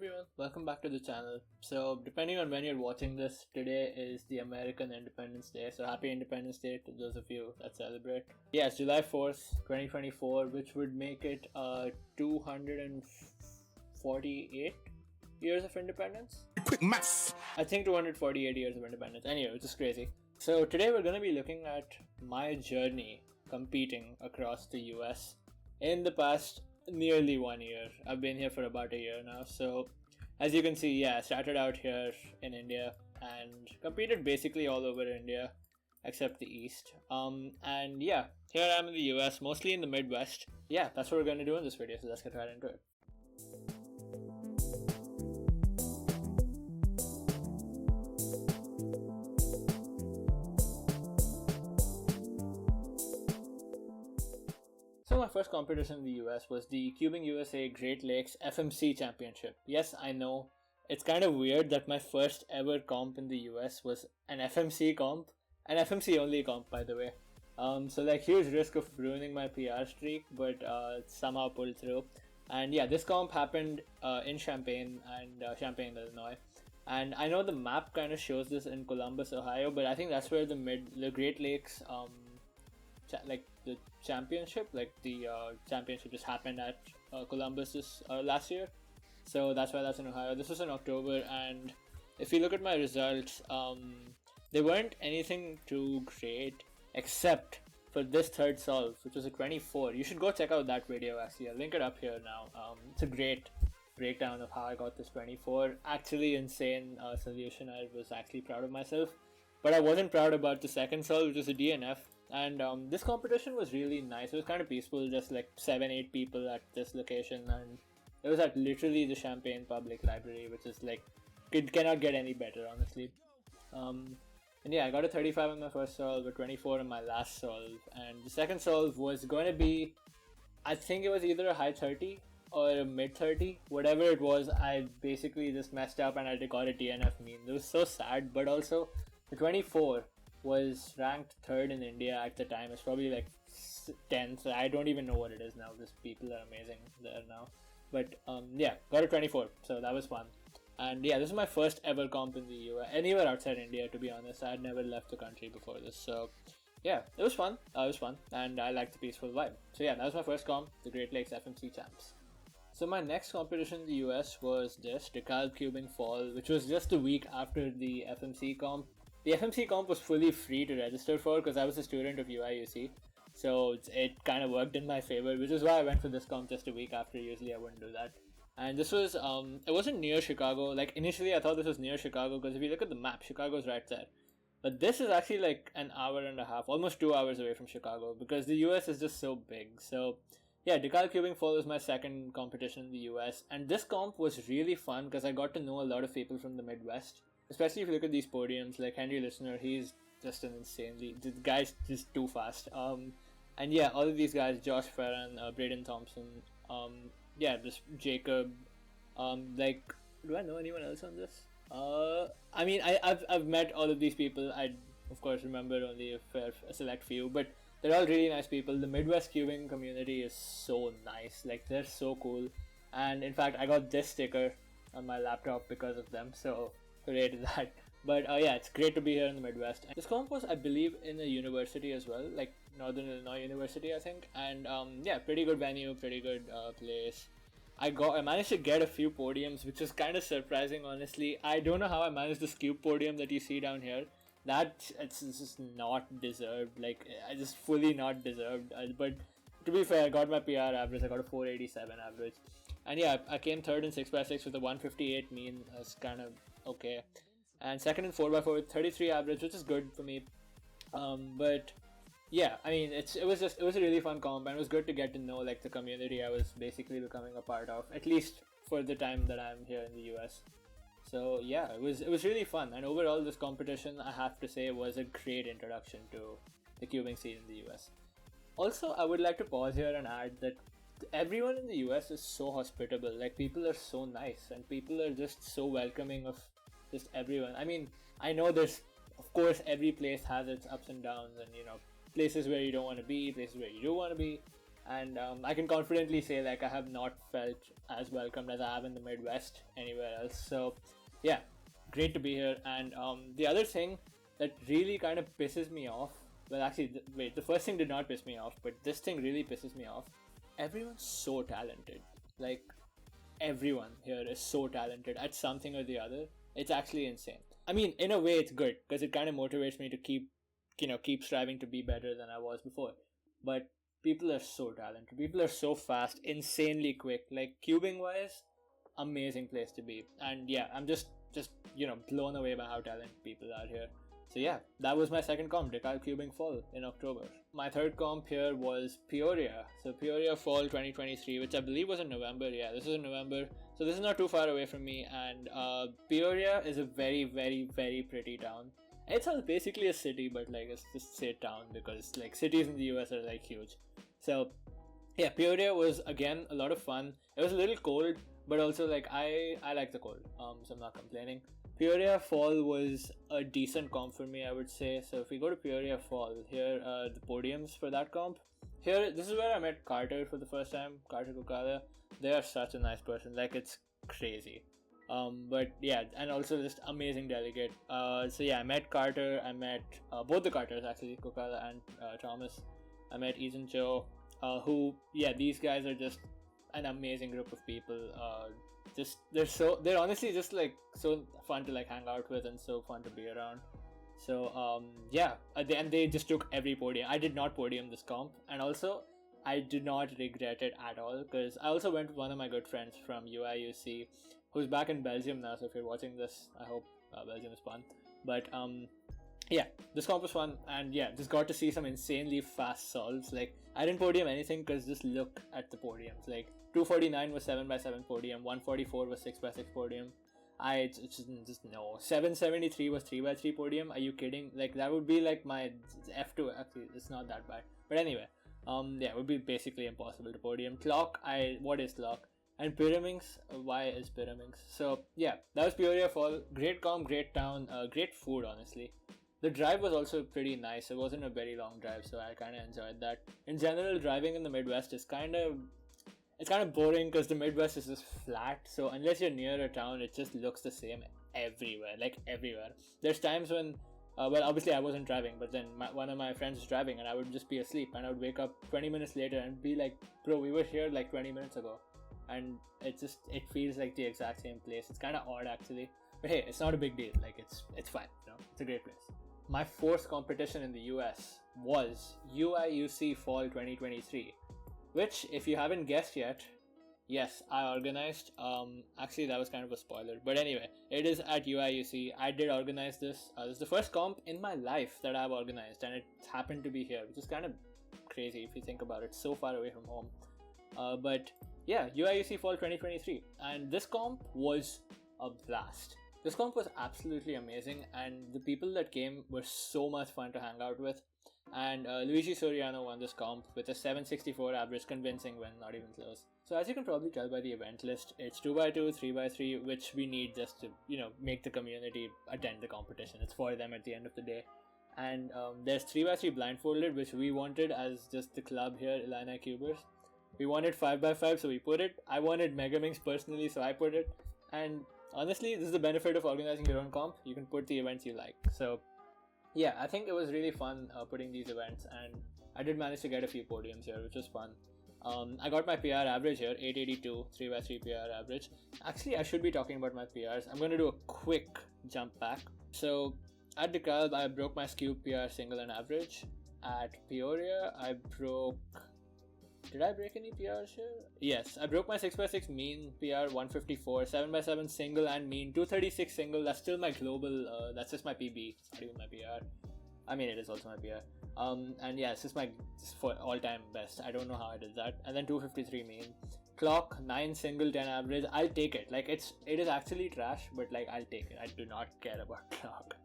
everyone, welcome back to the channel. So depending on when you're watching this, today is the American Independence Day. So happy Independence Day to those of you that celebrate. Yes, July 4th, 2024, which would make it 248 years of independence. Quick maths! I think 248 years of independence. Anyway, which is crazy. So today we're going to be looking at my journey competing across the US in the past nearly 1 year. I've been here for about a year now. So as you can see, I started out here in India and competed basically all over India except the East. And here I am in the US, mostly in the Midwest. That's what we're going to do in this video. So let's get right into it. So my first competition in the US was the Cubing USA Great Lakes FMC Championship. Yes, I know, it's kind of weird that my first ever comp in the US was an FMC comp, an FMC only comp by the way. So like huge risk of ruining my PR streak, but somehow pulled through. And this comp happened in Champaign, Illinois. And I know the map kind of shows this in Columbus, Ohio, but I think that's where the Great Lakes the championship just happened at Columbus this last year, so that's why that's in Ohio. This was in October, and if you look at my results, they weren't anything too great except for this third solve, which was a 24. You should go check out that video. Actually, I'll link it up here now. It's a great breakdown of how I got this 24. Actually insane solution. I was actually proud of myself, but I wasn't proud about the second solve, which was a DNF. And this competition was really nice. It was kind of peaceful, just like 7-8 people at this location, and it was at literally the Champaign Public Library, which is like, it cannot get any better, honestly. And I got a 35 on my first solve, a 24 on my last solve, and the second solve was going to be, I think it was either a high 30 or a mid 30, whatever it was. I basically just messed up and I got a DNF mean. It was so sad, but also the 24 was ranked 3rd in India at the time. It's probably like 10th. I don't even know what it is now. These people are amazing there now. But got a 24. So that was fun. And this is my first ever comp in the US, anywhere outside India, to be honest. I had never left the country before this. So it was fun. And I liked the peaceful vibe. So that was my first comp, the Great Lakes FMC Champs. So my next competition in the US was this Speedcubing Fall, which was just a week after the FMC comp. The FMC comp was fully free to register for because I was a student of UIUC, so it kind of worked in my favor, which is why I went for this comp just a week after. Usually I wouldn't do that. And this was, it wasn't near Chicago. Like initially I thought this was near Chicago because if you look at the map, Chicago's right there. But this is actually like an hour and a half, almost 2 hours away from Chicago because the US is just so big. So Speedcubing Fall was my second competition in the US, and this comp was really fun because I got to know a lot of people from the Midwest. Especially if you look at these podiums, like Henry Listener, he's just an the guy's just too fast. All of these guys, Josh Ferran, Braden Thompson, this Jacob, do I know anyone else on this? I've met all of these people. I, of course, remember only a select few, but they're all really nice people. The Midwest Cubing community is so nice, like they're so cool. And in fact, I got this sticker on my laptop because of them, so hooray to that. But it's great to be here in the Midwest. This comp was, I believe, in a university as well, like Northern Illinois University, I think. And pretty good venue, pretty good place. I managed to get a few podiums, which is kind of surprising, honestly. I don't know how I managed this cube podium that you see down here. It's just not deserved. Like, I just fully not deserved. But to be fair, I got my PR average. I got a 487 average. And I came 3rd in 6x6 with a 158 mean. That's kind of okay. And 2nd in 4x4 with 33 average, which is good for me. It was a really fun comp, and it was good to get to know like the community I was basically becoming a part of, at least for the time that I'm here in the US. So it was really fun, and overall this competition, I have to say, was a great introduction to the cubing scene in the US. Also, I would like to pause here and add that everyone in the US is so hospitable. Like, people are so nice, and people are just so welcoming of just everyone. I mean, I know there's, of course, every place has its ups and downs, and places where you don't want to be, places where you do want to be, and I can confidently say like I have not felt as welcomed as I have in the Midwest anywhere else. So yeah, great to be here. And the other thing that really kind of pisses me off, well, actually, wait, the first thing did not piss me off, but this thing really pisses me off. Everyone's so talented. Like, everyone here is so talented at something or the other. It's actually insane. I mean, in a way, it's good because it kind of motivates me to keep striving to be better than I was before. But people are so talented. People are so fast, insanely quick. Like cubing wise, amazing place to be. And yeah, I'm just blown away by how talented people are here. So yeah, that was my second comp, Decal Cubing Fall in October. My third comp here was Peoria. So Peoria Fall 2023, which I believe was in November. Yeah, this was in November. So this is not too far away from me. And Peoria is a very, very, very pretty town. It's basically a city, but like it's just say town because like cities in the US are like huge. So yeah, Peoria was again a lot of fun. It was a little cold, but also like I like the cold. So I'm not complaining. Peoria Fall was a decent comp for me, I would say. So if we go to Peoria Fall, here are the podiums for that comp. Here, this is where I met Carter for the first time, Carter Kukala. They are such a nice person, like it's crazy. But yeah, and also just amazing delegate. So yeah, I met Carter, I met both the Carters actually, Kukala and Thomas. I met Ethan Joe, who, yeah, these guys are just an amazing group of people. They're honestly just like so fun to like hang out with and so fun to be around. So yeah, and they just took every podium. I did not podium this comp, and also I did not regret it at all because I also went with one of my good friends from UIUC, who's back in Belgium now. So if you're watching this, I hope Belgium is fun. But yeah, this comp was fun, and yeah, just got to see some insanely fast solves. Like I didn't podium anything because just look at the podiums. Like 249 was 7x7 podium, 144 was 6x6 podium. Just no. 773 was 3x3 podium. Are you kidding? Like that would be like my F2. Actually, it's not that bad. But anyway, yeah, it would be basically impossible to podium. Clock, what is clock? And Pyraminx, why is Pyraminx? So yeah, that was Peoria Fall. Great comp, great town, great food, honestly. The drive was also pretty nice. It wasn't a very long drive, so I kind of enjoyed that. In general, driving in the Midwest is kind of boring because the Midwest is just flat. So unless you're near a town, it just looks the same everywhere, like everywhere. There's times when, well, obviously I wasn't driving, but then one of my friends was driving, and I would just be asleep, and I would wake up 20 minutes later and be like, "Bro, we were here like 20 minutes ago," and it feels like the exact same place. It's kind of odd actually, but hey, it's not a big deal. Like it's fine. It's a great place. My fourth competition in the US was UIUC Fall 2023. Which, if you haven't guessed yet, yes, I organized. Actually, that was kind of a spoiler. But anyway, it is at UIUC. I did organize this. This is the first comp in my life that I've organized, and it happened to be here, which is kind of crazy if you think about it. So far away from home. But yeah, UIUC Fall 2023. And this comp was a blast. This comp was absolutely amazing, and the people that came were so much fun to hang out with. And Luigi Soriano won this comp with a 764 average, convincing win, not even close. So as you can probably tell by the event list, it's 2x2, 3x3, which we need just to, make the community attend the competition. It's for them at the end of the day. And there's 3x3 blindfolded, which we wanted as just the club here, Illini Cubers. We wanted 5x5, so we put it. I wanted Megaminx personally, so I put it. And honestly, this is the benefit of organizing your own comp. You can put the events you like. So yeah, I think it was really fun putting these events, and I did manage to get a few podiums here, which was fun. I got my PR average here, 882, 3x3 PR average. Actually, I should be talking about my PRs. I'm going to do a quick jump back. So at DeKalb, I broke my Skew PR single and average. At Peoria, did I break any PRs here? Yes, I broke my 6x6 mean PR 154, 7x7 single and mean 236 single. That's still my global, that's just my PB. It's not even my PR. I mean, it is also my PR. And yeah, it's just my for all-time best. I don't know how I did that. And then 253 mean. Clock 9 single 10 average. I'll take it. Like it is actually trash, but like I'll take it. I do not care about clock.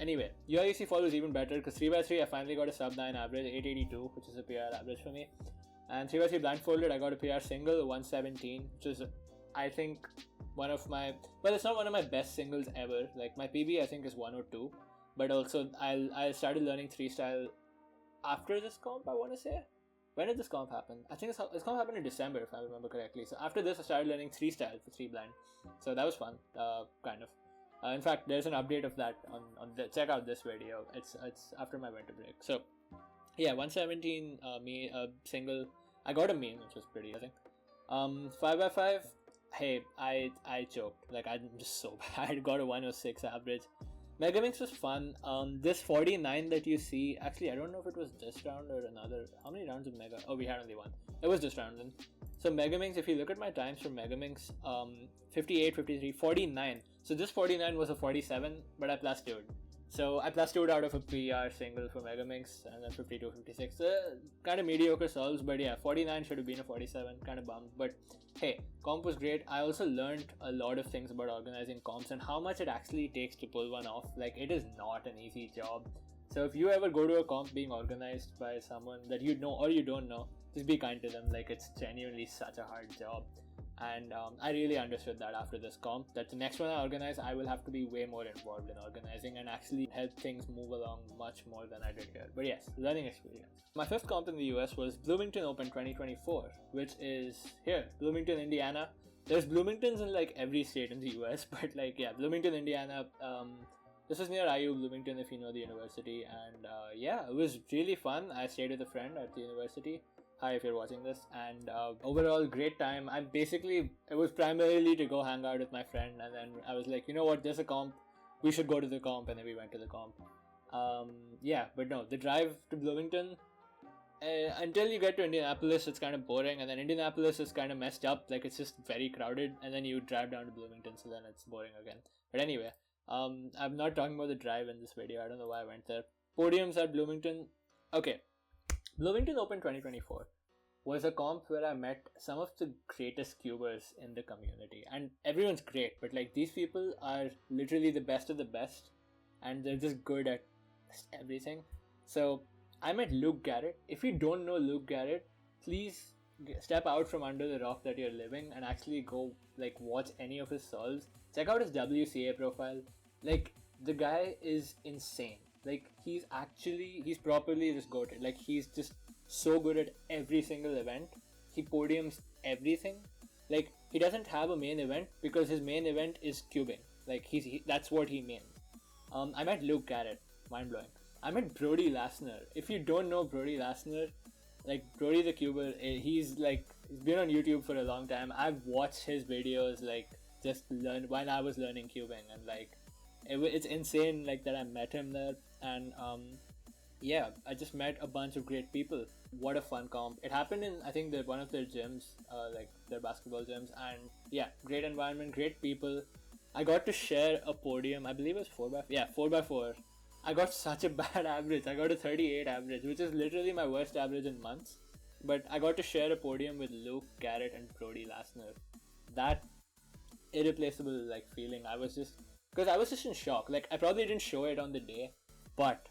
Anyway, UIUC Fall was even better because 3x3 I finally got a sub 9 average, 882, which is a PR average for me. And 3x3 blindfolded, I got a PR single, 117, which is, I think, one of my, well, it's not one of my best singles ever. Like, my PB, I think, is 102. But also, I started learning 3-style after this comp, I want to say. when did this comp happen? I think this comp happened in December, if I remember correctly. So after this, I started learning 3 style for 3 blind. So that was fun, kind of. In fact, there's an update of that on the, check out this video. It's after my winter break. So yeah, 117 single. I got a main, which was pretty, I think. 5x5. Hey, I choked. Like, I'm just so bad. I got a 106 average. Megamix was fun. This 49 that you see, actually I don't know if it was this round or another. How many rounds of Mega? Oh, we had only one. It was this round then. So Megamix, if you look at my times for Megamix, 58, 53, 49. So this 49 was a 47, but I plastoed. So I plastoed out of a PR single for Megamix, and then 52, 56. Kind of mediocre solves, but yeah, 49 should have been a 47. Kind of bummed, but hey, comp was great. I also learned a lot of things about organizing comps and how much it actually takes to pull one off. Like, it is not an easy job. So if you ever go to a comp being organized by someone that you know or you don't know, just be kind to them. Like, it's genuinely such a hard job. And I really understood that after this comp, that the next one I organize, I will have to be way more involved in organizing and actually help things move along much more than I did here. But yes, learning experience. My 5th comp in the US was Bloomington Open 2024, which is here, Bloomington, Indiana. There's Bloomingtons in like every state in the US, but like, yeah, Bloomington, Indiana. This was near IU Bloomington, if you know the university. And yeah, it was really fun. I stayed with a friend at the university. Hi, if you're watching this. And overall, great time. It was primarily to go hang out with my friend, and then I was like, you know what, there's a comp, we should go to the comp, and then we went to the comp. Yeah, but no, the drive to Bloomington, until you get to Indianapolis, it's kind of boring, and then Indianapolis is kind of messed up, like it's just very crowded, and then you drive down to Bloomington, so then it's boring again. But anyway, I'm not talking about the drive in this video, I don't know why I went there. Podiums at Bloomington, okay. Bloomington Open 2024 was a comp where I met some of the greatest cubers in the community, and everyone's great, but like, these people are literally the best of the best, and they're just good at everything. So I met Luke Garrett. If you don't know Luke Garrett, please step out from under the rock that you're living and actually go like watch any of his solves. Check out his WCA profile. Like, the guy is insane. Like, he's properly just goated. Like, he's just so good at every single event. He podiums everything. Like, he doesn't have a main event because his main event is cubing. Like, that's what he means. I met Luke Garrett. Mind blowing. I met Brody Lasner. If you don't know Brody Lasner, like, Brody the Cuber, he's been on YouTube for a long time. I've watched his videos, like, just learn when I was learning cubing, and like, it's insane, like, that I met him there. And yeah, I just met a bunch of great people. What a fun comp. It happened in, I think, one of their gyms, like their basketball gyms, and yeah, great environment, great people. I got to share a podium. I believe it was 4x4. I got such a bad average. I got a 38 average, which is literally my worst average in months. But I got to share a podium with Luke Garrett and Brody Lasner. That irreplaceable like feeling. I was just in shock. Like, I probably didn't show it on the day, but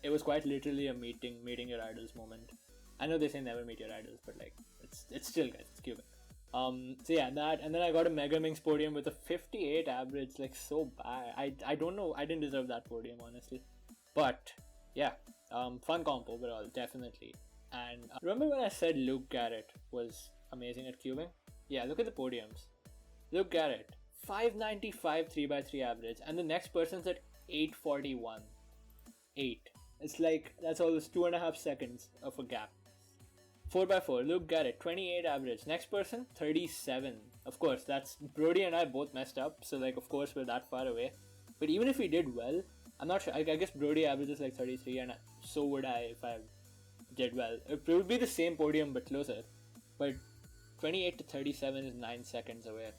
it was quite literally a meeting your idols moment. I know they say never meet your idols, but like, it's still good. It's Cuban. So yeah, that, and then I got a Megamix podium with a 58 average, like, so bad. I don't know, I didn't deserve that podium, honestly. But yeah, fun comp overall, definitely. And remember when I said Luke Garrett was amazing at cubing? Yeah, look at the podiums. Luke Garrett, 595 3x3 average, and the next person's at 841. 8. It's like, that's almost 2.5 seconds of a gap. 4x4, Luke Garrett, 28 average. Next person, 37. Of course, that's Brody and I both messed up, so like, of course, we're that far away. But even if we did well, I'm not sure. I guess Brody averages like 33, and so would I if I did well. It would be the same podium but closer. But 28 to 37 is 9 seconds away.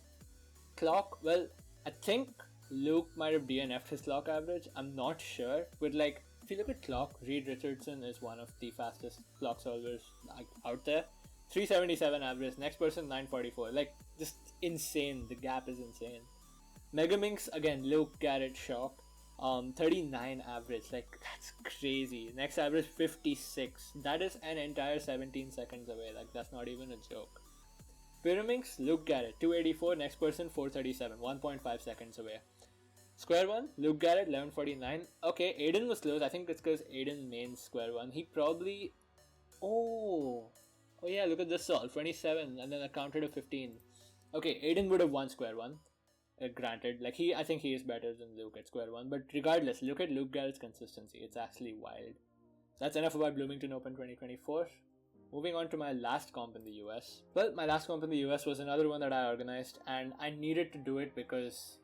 Clock, well, I think Luke might have DNF'd his clock average. I'm not sure, but like, if you look at clock, Reed Richardson is one of the fastest clock solvers out there. 377 average. Next person, 944. Like, just insane. The gap is insane. Megaminx, again, Luke Garrett shock. 39 average. Like, that's crazy. Next average, 56. That is an entire 17 seconds away. Like, that's not even a joke. Pyraminx, Luke Garrett, 284. Next person, 437. 1.5 seconds away. Square one, Luke Garrett, 1149. Okay, Aiden was close. I think it's because Aiden mains square one. He probably Oh, oh yeah, look at this solve. 27 and then I counted a 15. Okay, Aiden would have won square one. Granted, like I think he is better than Luke at square one. But regardless, look at Luke Garrett's consistency. It's actually wild. That's enough about Bloomington Open 2024. Moving on to my last comp in the US. Well, my last comp in the US was another one that I organized, and I needed to do it because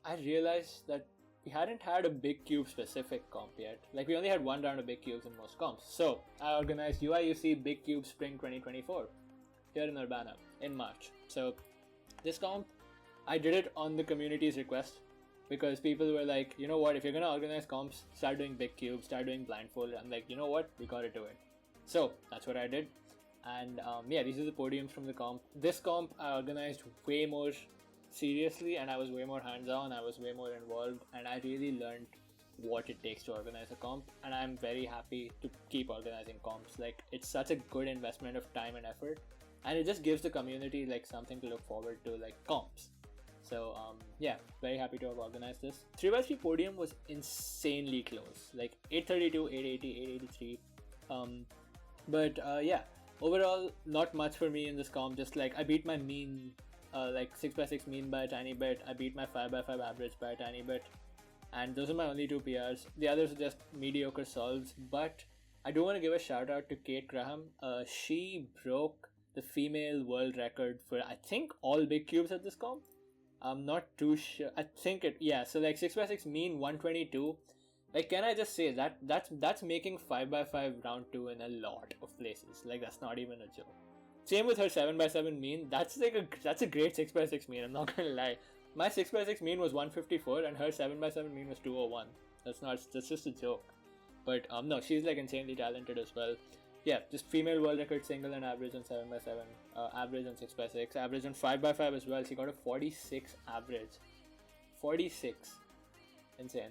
I realized that we hadn't had a big cube specific comp yet. Like, we only had one round of big cubes in most comps. So I organized UIUC Big Cube Spring 2024 here in Urbana in March. So this comp, I did it on the community's request because people were like, you know what, if you're gonna organize comps, start doing big cubes, start doing blindfold. I'm like, you know what, we gotta do it. So that's what I did. And yeah, these are the podiums from the comp. This comp I organized way more seriously, and I was way more hands-on, I was way more involved, and I really learned what it takes to organize a comp, and I'm very happy to keep organizing comps. Like, it's such a good investment of time and effort, and it just gives the community like something to look forward to, like comps. So yeah, very happy to have organized this. 3x3 podium was insanely close, like 832, 880, 883. But yeah, overall not much for me in this comp. Just like I beat my mean like 6x6 mean by a tiny bit. I beat my 5x5 average by a tiny bit, and those are my only two PRs. The others are just mediocre solves. But I do want to give a shout out to Kate Graham. She broke the female world record for, I think, all big cubes at this comp. I'm not too sure. I think it, yeah. So like 6x6 mean 122. Like, can I just say that that's making 5x5 round 2 in a lot of places. Like, that's not even a joke. Same with her 7x7 mean. That's a great 6x6 mean. I'm not gonna lie. My 6x6 mean was 154 and her 7x7 mean was 201. That's just a joke. But no, she's like insanely talented as well. Yeah, just female world record single and average on 7x7, average on 6x6, average on 5x5 as well. She got a 46 average. 46. Insane.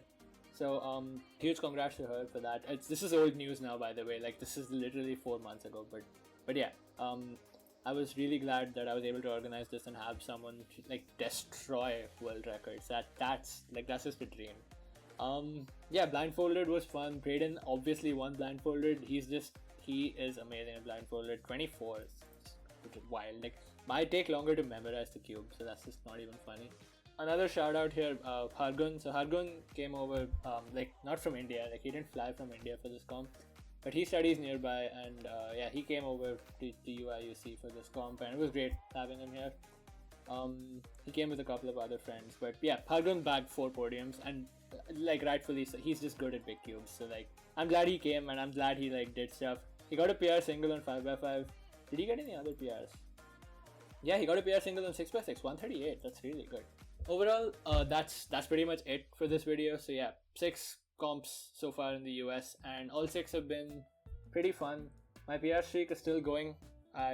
So huge congrats to her for that. This is old news now, by the way. Like, this is literally 4 months ago. But yeah, I was really glad that I was able to organize this and have someone like destroy world records. That's just a dream. Yeah, blindfolded was fun. Braden obviously won blindfolded. He is amazing at blindfolded. 24 is wild. Like, might take longer to memorize the cube, so that's just not even funny. Another shout out here, Hargun. So Hargun came over, like, not from India. Like, he didn't fly from India for this comp, but he studies nearby, and yeah, he came over to UIUC for this comp, and it was great having him here. He came with a couple of other friends, but yeah, Hargun bagged 4 podiums, and like, rightfully so. He's just good at big cubes, so like, I'm glad he came, and I'm glad he like did stuff. He got a PR single on 5x5. Did he get any other PRs? Yeah, he got a PR single on 6x6, 138. That's really good. Overall, that's pretty much it for this video. So yeah, 6 comps so far in the US, and all 6 have been pretty fun. My PR streak is still going.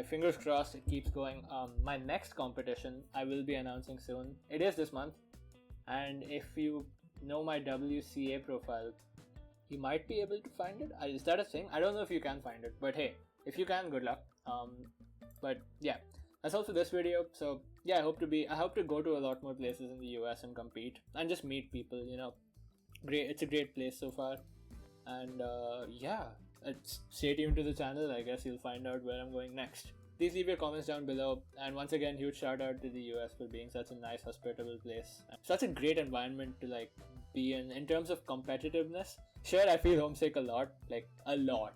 Fingers crossed it keeps going. My next competition I will be announcing soon. It is this month, and if you know my WCA profile, you might be able to find it. Is that a thing? I don't know if you can find it, but hey, if you can, good luck. But yeah, that's all for this video. So yeah, I hope to go to a lot more places in the US and compete and just meet people, you know. Great, it's a great place so far. And yeah, stay tuned to the channel. I guess you'll find out where I'm going next. Please leave your comments down below, and once again, huge shout out to the US for being such a nice, hospitable place. Such a great environment to like be in terms of competitiveness. Sure, I feel homesick a lot, like a lot.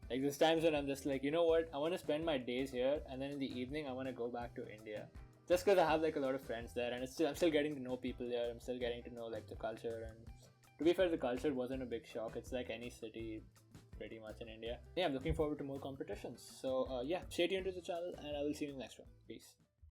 Like, there's times when I'm just like, you know what, I want to spend my days here, and then in the evening I want to go back to India. Just because I have like a lot of friends there, and I'm still getting to know people there. I'm still getting to know like the culture, and to be fair, the culture wasn't a big shock. It's like any city pretty much in India. Yeah, I'm looking forward to more competitions. So yeah, stay tuned to the channel, and I will see you in the next one. Peace.